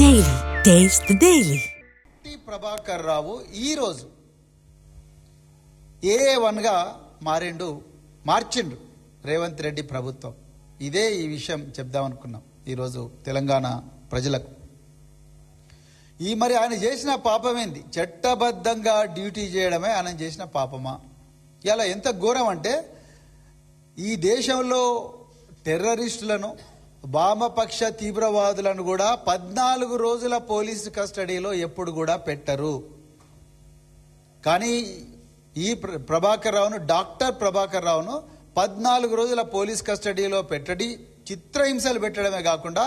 Daily taste the daily. Prabhakar Rao ఈరోజు A1గా మార్చిండు రేవంత్ రెడ్డి ప్రభుత్వం. ఇదే ఈ విషయం చెప్దామనుకున్నాం ఈరోజు తెలంగాణ ప్రజలకు. మరి ఆయన చేసిన పాపం ఏంది? చట్టబద్ధంగా డ్యూటీ చేయడమే ఆయన చేసిన పాపమా? ఇలా ఎంత ఘోరం అంటే ఈ దేశంలో టెర్రరిస్టులను, వామపక్ష తీవ్రవాదులను కూడా 14 రోజుల పోలీసు కస్టడీలో ఎప్పుడు కూడా పెట్టరు. కానీ ఈ ప్రభాకర్ రావును, డాక్టర్ ప్రభాకర్ రావును 14 రోజుల పోలీస్ కస్టడీలో పెట్టడి, చిత్రహింసలు పెట్టడమే కాకుండా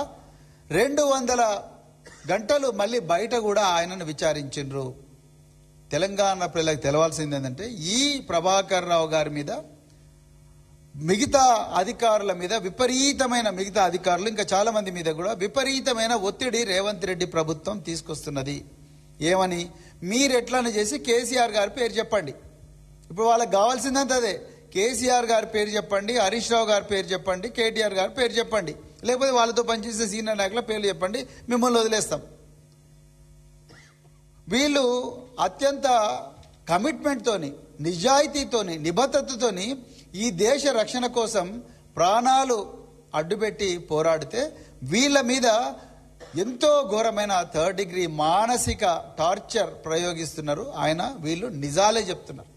200 గంటలు మళ్ళీ బయట కూడా ఆయనను విచారించిండ్రు. తెలంగాణ ప్రజలకు తెలవాల్సింది ఏంటంటే ఈ ప్రభాకర్ రావు గారి మీద మిగతా అధికారుల మీద మిగతా అధికారులు ఇంకా చాలా మంది మీద కూడా విపరీతమైన ఒత్తిడి రేవంత్ రెడ్డి ప్రభుత్వం తీసుకొస్తున్నది. ఏమని? మీరెట్లని చేసి కేసీఆర్ గారి పేరు చెప్పండి. ఇప్పుడు వాళ్ళకి కావాల్సిందంత అదే. కేసీఆర్ గారి పేరు చెప్పండి, హరీష్ రావు గారి పేరు చెప్పండి, కేటీఆర్ గారి పేరు చెప్పండి, లేకపోతే వాళ్ళతో పనిచేసే సీనియర్ నాయకుల పేర్లు చెప్పండి, మిమ్మల్ని వదిలేస్తాం. వీళ్ళు అత్యంత కమిట్మెంట్తోని, నిజాయితీతోని, నిబద్ధతతోని ఈ దేశ రక్షణ కోసం ప్రాణాలు అడ్డుపెట్టి పోరాడితే వీళ్ళ మీద ఎంతో ఘోరమైన 3rd డిగ్రీ మానసిక టార్చర్ ప్రయోగిస్తున్నారు. వీళ్ళు నిజాలే చెప్తున్నారు.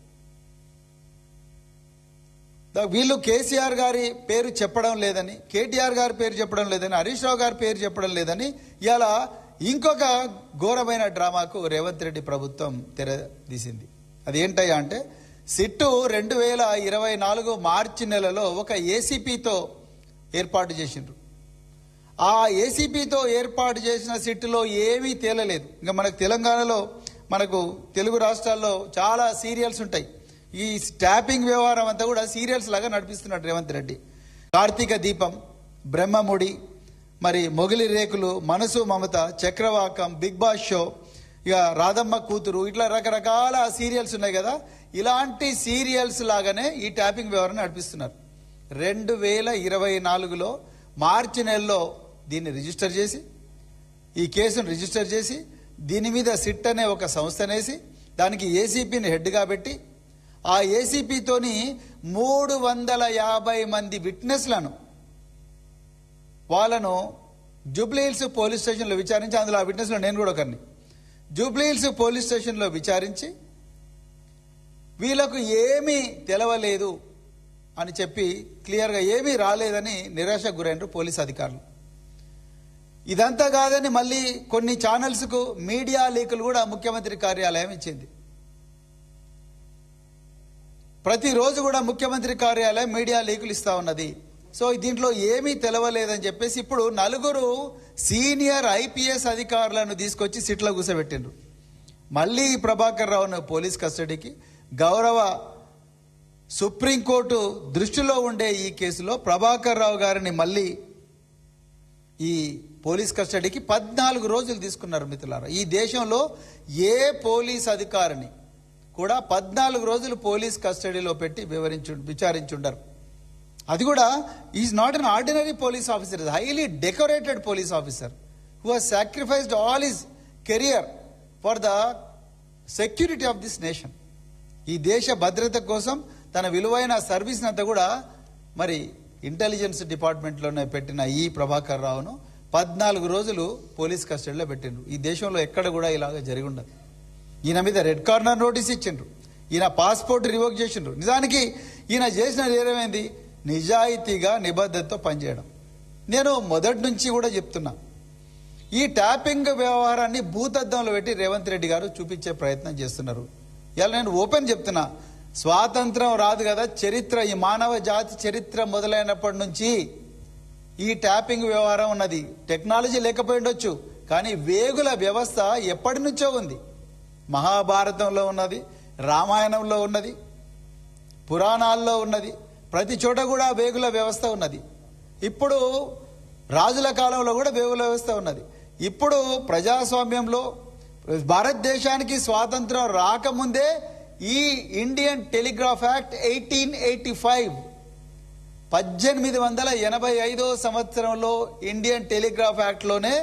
వీళ్ళు కేసీఆర్ గారి పేరు చెప్పడం లేదని, కేటీఆర్ గారి పేరు చెప్పడం లేదని, హరీష్ రావు గారి పేరు చెప్పడం లేదని ఇలా ఇంకొక ఘోరమైన డ్రామాకు రేవంత్ రెడ్డి ప్రభుత్వం తెరదీసింది. అది ఏంటయ్యా అంటే సిట్టు 2024 మార్చి నెలలో ఒక ఏసీపీతో ఏర్పాటు చేసిండ్రు. ఆ ఏసీపీతో ఏర్పాటు చేసిన సిట్టులో ఏమీ తేలలేదు. ఇంకా మనకు తెలంగాణలో, మనకు తెలుగు రాష్ట్రాల్లో చాలా సీరియల్స్ ఉంటాయి. ఈ ట్యాపింగ్ వ్యవహారం అంతా కూడా సీరియల్స్ లాగా నడిపిస్తున్నాడు రేవంత్ రెడ్డి. కార్తీక దీపం, బ్రహ్మముడి, మరి మొగిలి రేకులు, మనసు మమత, చక్రవాకం, బిగ్ బాస్ షో, ఇక రాధమ్మ కూతురు, ఇట్లా రకరకాల సీరియల్స్ ఉన్నాయి కదా. ఇలాంటి సీరియల్స్ లాగానే ఈ ట్యాపింగ్ వ్యవహారం నడిపిస్తున్నారు. 2024లో మార్చి నెలలో దీన్ని రిజిస్టర్ చేసి, ఈ కేసును రిజిస్టర్ చేసి, దీని మీద సిట్ అనే ఒక సంస్థనేసి దానికి ఏసీపీని హెడ్గా పెట్టి ఆ ఏసీపీతోని 350 మంది విట్నెస్లను వాళ్ళను జూబ్లీహిల్స్ పోలీస్ స్టేషన్లో విచారించి, అందులో ఆ విట్నెస్లో నేను కూడా ఒకరిని, జూబ్లీహిల్స్ పోలీస్ స్టేషన్లో విచారించి వీళ్ళకు ఏమీ తెలవలేదు అని చెప్పి క్లియర్గా ఏమీ రాలేదని నిరాశకు గురైనరు పోలీస్ అధికారులు. ఇదంతా కాదని మళ్ళీ కొన్ని ఛానల్స్కు మీడియా లీకులు కూడా ముఖ్యమంత్రి కార్యాలయం ఇచ్చింది. ప్రతిరోజు కూడా ముఖ్యమంత్రి కార్యాలయం మీడియా లీకులు ఇస్తా ఉన్నది. సో దీంట్లో ఏమీ తెలవలేదని చెప్పేసి ఇప్పుడు 4 సీనియర్ ఐపీఎస్ అధికారులను తీసుకొచ్చి సిట్లో కూర్చోబెట్టిండ్రు. మళ్ళీ ప్రభాకర్ రావును పోలీస్ కస్టడీకి, గౌరవ సుప్రీంకోర్టు దృష్టిలో ఉండే ఈ కేసులో ప్రభాకర్ రావు గారిని మళ్ళీ ఈ పోలీస్ కస్టడీకి 14 రోజులు తీసుకున్నారు. మిత్రులారా, ఈ దేశంలో ఏ పోలీస్ అధికారిని కూడా 14 రోజులు పోలీస్ కస్టడీలో పెట్టి విచారించుండరు. అది కూడా is not an ordinary police officer, is highly decorated police officer who has sacrificed all his career for the security of this nation. ఈ దేశ భద్రత కోసం తన విలువైన సర్వీస్ని అంతా కూడా మరి ఇంటెలిజెన్స్ డిపార్ట్మెంట్లోనే పెట్టిన ఈ ప్రభాకర్ రావును 14 రోజులు పోలీస్ కస్టడీలో పెట్టిండ్రు. ఈ దేశంలో ఎక్కడ కూడా ఇలాగ జరిగి ఉండదు. ఈయన మీద రెడ్ కార్నర్ నోటీస్ ఇచ్చిండ్రు, ఈయన పాస్పోర్ట్ రివోక్ చేసిండ్రు. నిజానికి ఈయన చేసిన నేరమేంది? నిజాయితీగా నిబద్ధతతో పనిచేయడం. నేను మొదటి నుంచి కూడా చెప్తున్నా, ఈ ట్యాపింగ్ వ్యవహారాన్ని భూతద్దంలో పెట్టి రేవంత్ రెడ్డి గారు చూపించే ప్రయత్నం చేస్తున్నారు. ఇలా నేను ఓపెన్ చెప్తున్నా, స్వాతంత్రం రాదు కదా, చరిత్ర, ఈ మానవ జాతి చరిత్ర మొదలైనప్పటి నుంచి ఈ ట్యాపింగ్ వ్యవహారం ఉన్నది. టెక్నాలజీ లేకపోయి ఉండొచ్చు, కానీ వేగుల వ్యవస్థ ఎప్పటి నుంచో ఉంది. మహాభారతంలో ఉన్నది, రామాయణంలో ఉన్నది, పురాణాల్లో ఉన్నది, ప్రతి చోట కూడా వేగుల వ్యవస్థ ఉన్నది. ఇప్పుడు రాజుల కాలంలో కూడా వేగుల వ్యవస్థ ఉన్నది. ఇప్పుడు ప్రజాస్వామ్యంలో భారతదేశానికి స్వాతంత్రం రాకముందే ఈ ఇండియన్ టెలిగ్రాఫ్ యాక్ట్ 1885 1885 సంవత్సరంలో ఇండియన్ టెలిగ్రాఫ్ యాక్ట్లోనే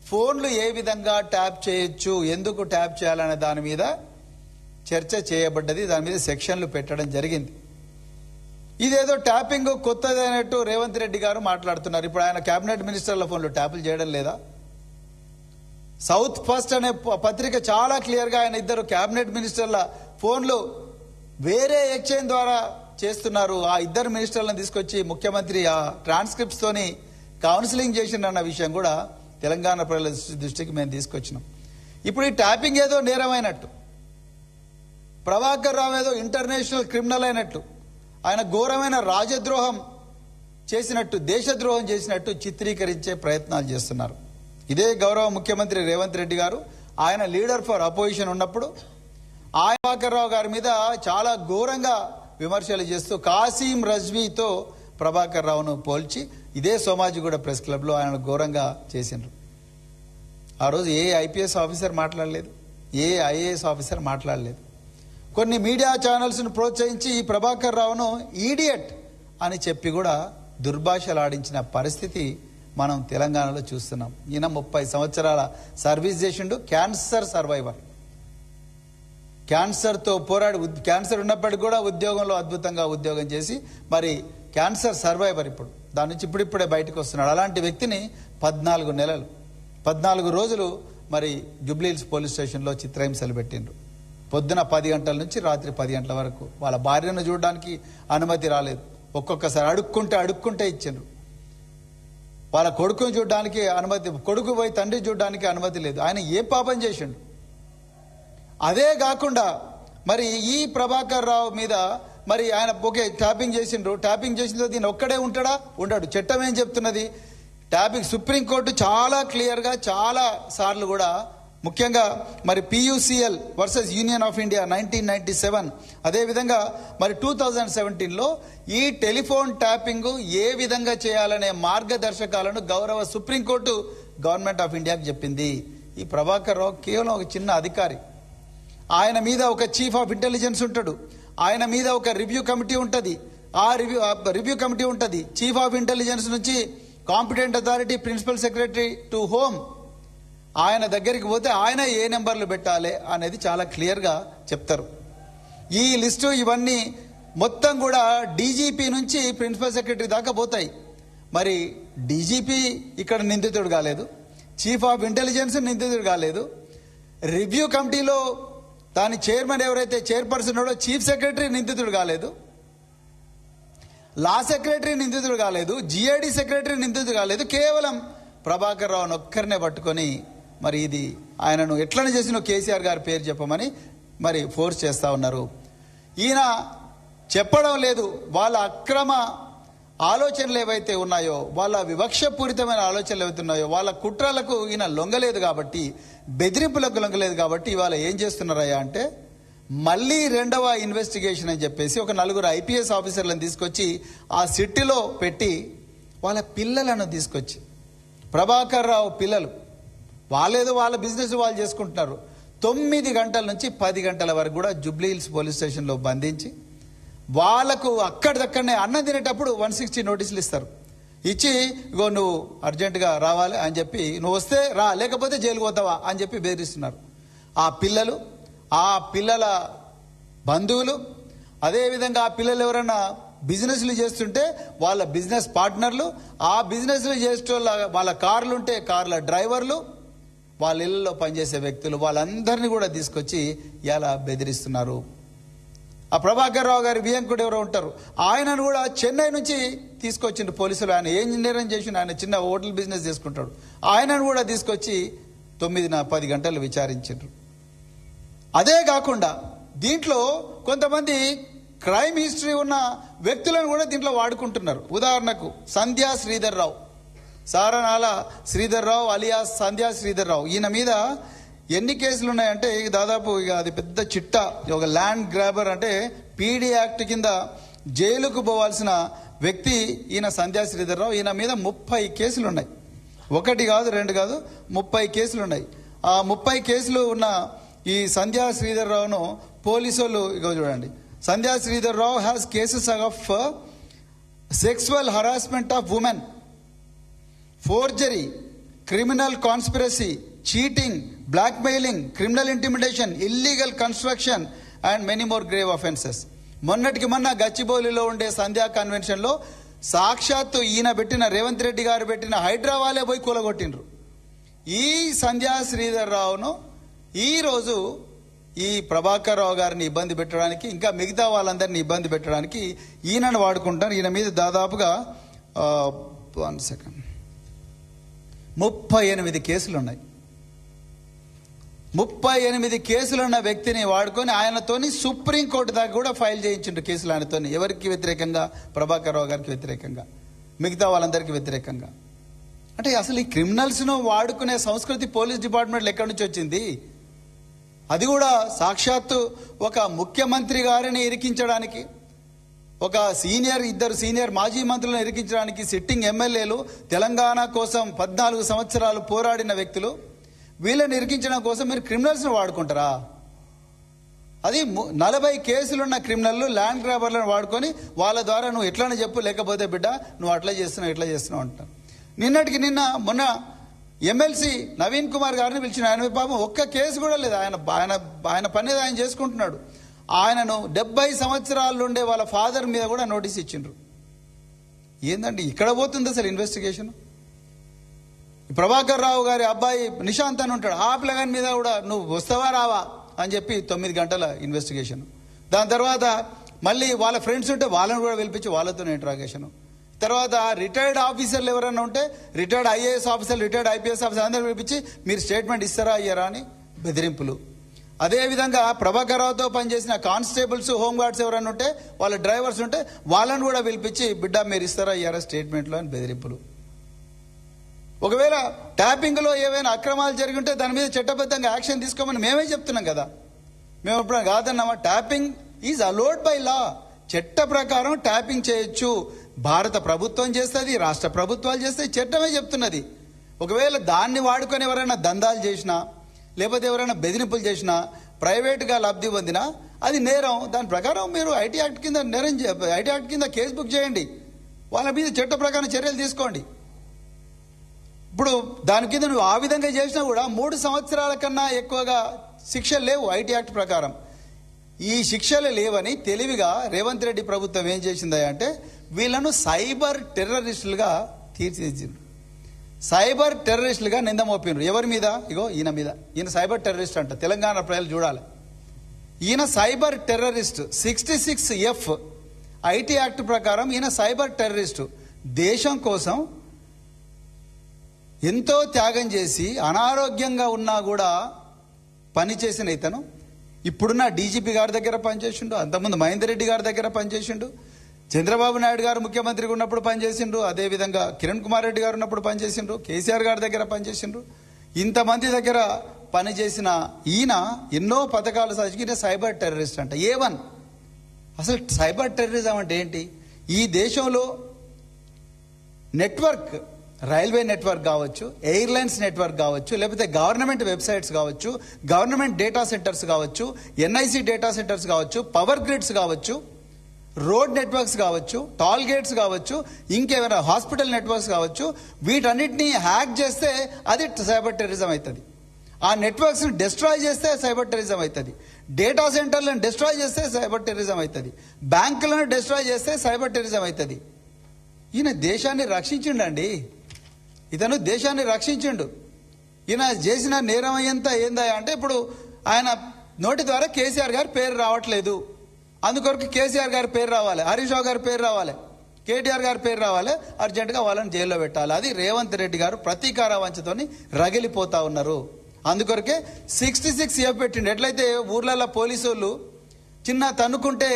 ఫోన్లు ఏ విధంగా ట్యాప్ చేయొచ్చు, ఎందుకు ట్యాప్ చేయాలనే దాని మీద చర్చ చేయబడ్డది. దాని మీద సెక్షన్లు పెట్టడం జరిగింది. ఇదేదో ట్యాపింగ్ కొత్తది అయినట్టు రేవంత్ రెడ్డి గారు మాట్లాడుతున్నారు. ఇప్పుడు ఆయన కేబినెట్ మినిస్టర్ల ఫోన్లు ట్యాపులు చేయడం లేదా? సౌత్ ఫస్ట్ అనే పత్రిక చాలా క్లియర్గా ఆయన ఇద్దరు కేబినెట్ మినిస్టర్ల ఫోన్లు వేరే ఎక్స్చేంజ్ ద్వారా చేస్తున్నారు. ఆ ఇద్దరు మినిస్టర్లను తీసుకొచ్చి ముఖ్యమంత్రి ఆ ట్రాన్స్క్రిప్ట్స్ తోని కౌన్సిలింగ్ చేసిందన్న విషయం కూడా తెలంగాణ ప్రజల దృష్టికి మేము తీసుకొచ్చినాం. ఇప్పుడు ఈ ట్యాపింగ్ ఏదో నేరమైనట్టు, ప్రభాకర్ రావు ఏదో ఇంటర్నేషనల్ క్రిమినల్ అయినట్టు, ఆయన ఘోరమైన రాజద్రోహం చేసినట్టు, దేశద్రోహం చేసినట్టు చిత్రీకరించే ప్రయత్నాలు చేస్తున్నారు. ఇదే గౌరవ ముఖ్యమంత్రి రేవంత్ రెడ్డి గారు ఆయన లీడర్ ఫర్ అపోజిషన్ ఉన్నప్పుడు ఆయన ప్రభాకర్ రావు గారి మీద చాలా ఘోరంగా విమర్శలు చేస్తూ కాసిం రజ్వీతో ప్రభాకర్ రావును పోల్చి ఇదే సోమాజిగూడ ప్రెస్ క్లబ్లో ఆయన ఘోరంగా చేసిండ్రు. ఆ రోజు ఏ ఐపీఎస్ ఆఫీసర్ మాట్లాడలేదు, ఏ ఐఏఎస్ ఆఫీసర్ మాట్లాడలేదు. కొన్ని మీడియా ఛానల్స్ను ప్రోత్సహించి ఈ ప్రభాకర్ రావును ఈడియట్ అని చెప్పి కూడా దుర్భాషలాడించిన పరిస్థితి మనం తెలంగాణలో చూస్తున్నాం. ఈయన 30 సంవత్సరాల సర్వీస్ చేసిండు, క్యాన్సర్ సర్వైవర్. క్యాన్సర్తో పోరాడి, క్యాన్సర్ ఉన్నప్పటికీ కూడా ఉద్యోగంలో అద్భుతంగా ఉద్యోగం చేసి మరి క్యాన్సర్ సర్వైవర్ ఇప్పుడు దాని నుంచి ఇప్పుడిప్పుడే బయటకు వస్తున్నాడు. అలాంటి వ్యక్తిని 14 రోజులు మరి జూబ్లీహిల్స్ పోలీస్ స్టేషన్లో చిత్రహింసలు పెట్టిండ్రు. పొద్దున 10 గంటల నుంచి రాత్రి 10 గంటల వరకు వాళ్ళ భార్యను చూడడానికి అనుమతి రాలేదు. ఒక్కొక్కసారి అడుక్కుంటే ఇచ్చిండ్రు. వాళ్ళ కొడుకుని చూడడానికి అనుమతి, కొడుకు పోయి తండ్రి చూడడానికి అనుమతి లేదు. ఆయన ఏ పాపం చేసిండు? అదే కాకుండా మరి ఈ ప్రభాకర్ రావు మీద మరి ఆయన ఓకే ట్యాపింగ్ చేసిండ్రు, ట్యాపింగ్ చేసిన దీన్ని ఒక్కడే ఉంటాడా? ఉండడు. చట్టం ఏం చెప్తున్నది? ట్యాపింగ్ సుప్రీంకోర్టు చాలా క్లియర్గా చాలా సార్లు కూడా, ముఖ్యంగా మరి PUCL versus union of India 1997, అదేవిధంగా మరి 2017లో ఈ టెలిఫోన్ ట్యాపింగ్ ఏ విధంగా చేయాలనే మార్గదర్శకాలను గౌరవ సుప్రీంకోర్టు గవర్నమెంట్ ఆఫ్ ఇండియాకి చెప్పింది. ఈ ప్రభాకర్ రావు కేవలం ఒక చిన్న అధికారి. ఆయన మీద ఒక చీఫ్ ఆఫ్ ఇంటెలిజెన్స్ ఉంటాడు, ఆయన మీద ఒక రివ్యూ కమిటీ ఉంటుంది, ఆ రివ్యూ కమిటీ ఉంటుంది. చీఫ్ ఆఫ్ ఇంటెలిజెన్స్ నుంచి competent authority principal secretary to home, ఆయన దగ్గరికి పోతే ఆయన ఏ నెంబర్లు పెట్టాలి అనేది చాలా క్లియర్గా చెప్తారు. ఈ లిస్టు ఇవన్నీ మొత్తం కూడా డీజీపీ నుంచి ప్రిన్సిపల్ సెక్రటరీ దాకా పోతాయి. మరి డీజీపీ ఇక్కడ నిందితుడు కాలేదు, చీఫ్ ఆఫ్ ఇంటెలిజెన్స్ నిందితుడు కాలేదు, రివ్యూ కమిటీలో దాని చైర్మన్ ఎవరైతే చైర్పర్సన్ ఉన్నాడో చీఫ్ సెక్రటరీ నిందితుడు కాలేదు, లా సెక్రటరీ నిందితుడు కాలేదు, జిఐడి సెక్రటరీ నిందితుడు కాలేదు. కేవలం ప్రభాకర్ రావును ఒక్కరినే పట్టుకొని మరి ఇది ఆయనను ఎట్లని చేసిన కేసీఆర్ గారి పేరు చెప్పమని మరి ఫోర్స్ చేస్తూ ఉన్నారు. ఈయన చెప్పడం లేదు. వాళ్ళ అక్రమ ఆలోచనలు ఏవైతే ఉన్నాయో, వాళ్ళ వివక్షపూరితమైన ఆలోచనలు ఏవైతే ఉన్నాయో, వాళ్ళ కుట్రలకు ఈయన లొంగలేదు కాబట్టి, బెదిరింపులకు లొంగలేదు కాబట్టి ఇవాళ ఏం చేస్తున్నారయ్యా అంటే మళ్ళీ రెండవ ఇన్వెస్టిగేషన్ అని చెప్పేసి ఒక 4 IPS ఆఫీసర్లను తీసుకొచ్చి ఆ సిట్టిలో పెట్టి వాళ్ళ పిల్లలను తీసుకొచ్చి, ప్రభాకర్ రావు పిల్లలు వాళ్ళేదో వాళ్ళ బిజినెస్ వాళ్ళు చేసుకుంటున్నారు, 9 గంటల నుంచి 10 గంటల వరకు కూడా జూబ్లీహిల్స్ పోలీస్ స్టేషన్లో బంధించి వాళ్ళకు అక్కడిదక్కడనే అన్నం తినేటప్పుడు 160 నోటీసులు ఇస్తారు. ఇచ్చి ఇగో నువ్వు అర్జెంటుగా రావాలి అని చెప్పి, నువ్వు వస్తే రా లేకపోతే జైలుకు పోతావా అని చెప్పి బెదిరిస్తున్నారు. ఆ పిల్లలు, ఆ పిల్లల బంధువులు, అదేవిధంగా ఆ పిల్లలు ఎవరైనా బిజినెస్లు చేస్తుంటే వాళ్ళ బిజినెస్ పార్ట్నర్లు, ఆ బిజినెస్లు చేసే వాళ్ళ కార్లు ఉంటే కార్ల డ్రైవర్లు, వాళ్ళ ఇళ్లలో పనిచేసే వ్యక్తులు, వాళ్ళందరినీ కూడా తీసుకొచ్చి ఇలా బెదిరిస్తున్నారు. ఆ ప్రభాకర్ రావు గారి వియంకుడు ఎవరో ఉంటారు, ఆయనను కూడా చెన్నై నుంచి తీసుకొచ్చిండ్రు పోలీసులు. ఆయన ఏం నిర్ణయం చేసిండు? ఆయన చిన్న హోటల్ బిజినెస్ చేసుకుంటాడు, ఆయనను కూడా తీసుకొచ్చి 9-10 గంటలు విచారించిండ్రు. అదే కాకుండా దీంట్లో కొంతమంది క్రైమ్ హిస్టరీ ఉన్న వ్యక్తులను కూడా దీంట్లో వాడుకుంటున్నారు. ఉదాహరణకు సంధ్యా శ్రీధర్ రావు, సారనాల శ్రీధర్ రావు అలియాస్ సంధ్యా శ్రీధర్ రావు. ఈయన మీద ఎన్ని కేసులు ఉన్నాయంటే దాదాపు ఇక అది పెద్ద చిట్టా. ఒక ల్యాండ్ గ్రాబర్ అంటే పీడీ యాక్ట్ కింద జైలుకు పోవాల్సిన వ్యక్తి ఈయన సంధ్యా శ్రీధర్ రావు. ఈయన మీద 30 కేసులు ఉన్నాయి. 1 కాదు 2 కాదు 30 కేసులు ఉన్నాయి. ఆ 30 కేసులు ఉన్న ఈ సంధ్యా శ్రీధర్ రావును పోలీసు వాళ్ళు ఇగో చూడండి, Sandhya Sridhar Rao has cases of sexual harassment of women, forgery, criminal conspiracy, cheating, blackmailing, criminal intimidation, illegal construction and many more grave offences. మొన్నటికి మొన్న గచ్చిబౌలిలో ఉండే సంధ్యా కన్వెన్షన్లో సాక్షాత్తు ఈయన పెట్టిన రేవంత్ రెడ్డి గారు పెట్టిన హైడ్రా వాళ్ళే పోయి కూలగొట్టిండ్రు. ఈ సంధ్యా శ్రీధర్ రావును ఈరోజు ఈ ప్రభాకర్ రావు గారిని ఇబ్బంది పెట్టడానికి, ఇంకా మిగతా వాళ్ళందరినీ ఇబ్బంది పెట్టడానికి ఈయనను వాడుకుంటారు. ఈయన మీద దాదాపుగా 38 కేసులు ఉన్నాయి. 38 కేసులున్న వ్యక్తిని వాడుకొని ఆయనతోని సుప్రీంకోర్టు దాకా కూడా ఫైల్ చేయించిండ్రు కేసులు ఆయనతోని. ఎవరికి వ్యతిరేకంగా? ప్రభాకర్ రావు గారికి వ్యతిరేకంగా, మిగతా వాళ్ళందరికీ వ్యతిరేకంగా. అంటే అసలు ఈ క్రిమినల్స్ను వాడుకునే సంస్కృతి పోలీస్ డిపార్ట్మెంట్లో ఎక్కడి నుంచి వచ్చింది? అది కూడా సాక్షాత్తు ఒక ముఖ్యమంత్రి గారిని ఇరికించడానికి, ఒక ఇద్దరు సీనియర్ మాజీ మంత్రులను ఇరికించడానికి, సిట్టింగ్ ఎమ్మెల్యేలు, తెలంగాణ కోసం 14 సంవత్సరాలు పోరాడిన వ్యక్తులు, వీళ్ళని ఇరికించడం కోసం మీరు క్రిమినల్స్ను వాడుకుంటారా? అది 40 కేసులున్న క్రిమినల్లు, ల్యాండ్ గ్రాబర్లను వాడుకొని వాళ్ళ ద్వారా నువ్వు ఎట్లనే చెప్పు, లేకపోతే బిడ్డ నువ్వు అట్లా చేస్తున్నావు ఇట్లా చేస్తున్నావు అంటారు. మొన్న ఎమ్మెల్సీ నవీన్ కుమార్ గారిని పిలిచిన, ఆయన పాపం ఒక్క కేసు కూడా లేదు. ఆయన పని ఆయన చేసుకుంటున్నాడు. ఆయనను 70 సంవత్సరాలు ఉండే వాళ్ళ ఫాదర్ మీద కూడా నోటీస్ ఇచ్చిండ్రు. ఏందండి ఇక్కడ పోతుంది అసలు ఇన్వెస్టిగేషన్? ప్రభాకర్ రావు గారి అబ్బాయి నిశాంత్ అని ఉంటాడు, ఆ పిల్లగాని మీద కూడా నువ్వు వస్తావా రావా అని చెప్పి 9 గంటల ఇన్వెస్టిగేషన్. దాని తర్వాత మళ్ళీ వాళ్ళ ఫ్రెండ్స్ ఉంటే వాళ్ళని కూడా పిలిపించి వాళ్ళతో ఇంట్రాగేషన్. తర్వాత రిటైర్డ్ ఆఫీసర్లు ఎవరైనా ఉంటే retired IAS officer, retired IPS officer అందరూ పిలిపించి మీరు స్టేట్మెంట్ ఇస్తారా అయ్యారా అని బెదిరింపులు. అదేవిధంగా ప్రభాకర్ రావుతో పనిచేసిన కానిస్టేబుల్స్, హోంగార్డ్స్ ఎవరైనా ఉంటే, వాళ్ళ డ్రైవర్స్ ఉంటే వాళ్ళని కూడా పిలిపించి బిడ్డ మీరు ఇస్తారా అయ్యారా స్టేట్మెంట్లో అని బెదిరింపులు. ఒకవేళ ట్యాపింగ్లో ఏవైనా అక్రమాలు జరిగి ఉంటే దాని మీద చట్టబద్ధంగా యాక్షన్ తీసుకోమని మేమే చెప్తున్నాం కదా. మేము ఎప్పుడైనా కాదన్నామా? Tapping is allowed by law. చట్ట ప్రకారం ట్యాపింగ్ చేయొచ్చు. భారత ప్రభుత్వం చేస్తుంది, రాష్ట్ర ప్రభుత్వాలు చేస్తాయి, చట్టమే చెప్తున్నది. ఒకవేళ దాన్ని వాడుకొని ఎవరైనా దందాలు చేసినా, లేకపోతే ఎవరైనా బెదిరింపులు చేసినా, ప్రైవేట్గా లబ్ధి పొందినా అది నేరం. దాని ప్రకారం మీరు ఐటీ యాక్ట్ కింద కేసు బుక్ చేయండి, వాళ్ళ మీద చట్ట ప్రకారం చర్యలు తీసుకోండి. ఇప్పుడు దాని కింద నువ్వు ఆ విధంగా చేసినా కూడా 3 సంవత్సరాల కన్నా ఎక్కువగా శిక్షలు లేవు ఐటీ యాక్ట్ ప్రకారం. ఈ శిక్షలు లేవని తెలివిగా రేవంత్ రెడ్డి ప్రభుత్వం ఏం చేసిందా అంటే వీళ్ళను సైబర్ టెర్రరిస్టులుగా తీర్చిదిద్దిండ్రు. సైబర్ టెర్రరిస్టులుగా నింద మోపినరు. ఎవరి మీద? ఇగో ఈయన మీద. ఈయన సైబర్ టెర్రరిస్ట్ అంట. తెలంగాణ ప్రజలు చూడాలి. ఈయన cyber terrorist. 66F IT act ప్రకారం ఈయన సైబర్ టెర్రరిస్టు. దేశం కోసం ఎంతో త్యాగం చేసి అనారోగ్యంగా ఉన్నా కూడా పనిచేసిన ఇతను ఇప్పుడున్న డీజీపీ గారి దగ్గర పనిచేసిండు, అంతకుముందు మహేందర్ రెడ్డి గారి దగ్గర పనిచేసిండు, చంద్రబాబు నాయుడు గారు ముఖ్యమంత్రిగా ఉన్నప్పుడు పనిచేసిండ్రు, అదేవిధంగా కిరణ్ కుమార్ రెడ్డి గారు ఉన్నప్పుడు పనిచేసిండ్రు, కేసీఆర్ గారి దగ్గర పనిచేసిండ్రు. ఇంతమంది దగ్గర పనిచేసిన ఈయన ఎన్నో పథకాలు సాధించిన సైబర్ టెర్రరిస్ట్ అంట. A1. అసలు సైబర్ టెర్రరిజం అంటే ఏంటి? ఈ దేశంలో నెట్వర్క్, రైల్వే నెట్వర్క్ కావచ్చు, ఎయిర్లైన్స్ నెట్వర్క్ కావచ్చు, లేకపోతే గవర్నమెంట్ వెబ్సైట్స్ కావచ్చు, గవర్నమెంట్ డేటా సెంటర్స్ కావచ్చు, ఎన్ఐసి డేటా సెంటర్స్ కావచ్చు, పవర్ గ్రిడ్స్ కావచ్చు, రోడ్ నెట్వర్క్స్ కావచ్చు, టాల్ గేట్స్ కావచ్చు, ఇంకేమైనా హాస్పిటల్ నెట్వర్క్స్ కావచ్చు, వీటన్నిటిని హ్యాక్ చేస్తే అది సైబర్ టెర్రరిజం అవుతుంది. ఆ నెట్వర్క్స్ని డిస్ట్రాయ్ చేస్తే సైబర్ టెర్రరిజం అవుతుంది. డేటా సెంటర్లను డిస్ట్రాయ్ చేస్తే సైబర్ టెర్రరిజం అవుతుంది. బ్యాంకులను డిస్ట్రాయ్ చేస్తే సైబర్ టెర్రరిజం అవుతుంది. ఈయన దేశాన్ని రక్షించిండండి. ఇతను దేశాన్ని రక్షించిండు. ఈయన చేసిన నేరం అయ్యేంత ఏందా అంటే ఇప్పుడు ఆయన నోటి ద్వారా కేసీఆర్ గారి పేరు రావట్లేదు, అందుకొరకు కేసీఆర్ గారి పేరు రావాలి, హరీష్ రావు గారి పేరు రావాలి, కేటీఆర్ గారి పేరు రావాలి, అర్జెంటుగా వాళ్ళని జైల్లో పెట్టాలి. అది రేవంత్ రెడ్డి గారు ప్రతీకార వంచతోని రగిలిపోతా ఉన్నారు. అందుకొరకే 66F పెట్టిండు. ఎట్లయితే ఊర్లలో పోలీసు వాళ్ళు చిన్న తన్నుకుంటే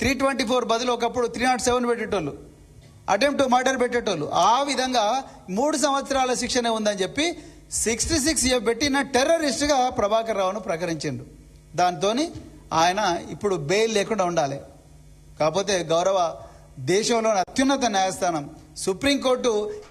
324 బదులు ఒకప్పుడు 307 పెట్టేటోళ్ళు, అటెంప్ట్ టు మర్డర్ పెట్టేటోళ్ళు. ఆ విధంగా 3 సంవత్సరాల శిక్షనే ఉందని చెప్పి 66F పెట్టిన టెర్రరిస్ట్గా ప్రభాకర్ రావును ప్రకటించిండు. దాంతో ఆయన ఇప్పుడు బెయిల్ లేకుండా ఉండాలి. కాకపోతే గౌరవ దేశంలోని అత్యున్నత న్యాయస్థానం సుప్రీంకోర్టు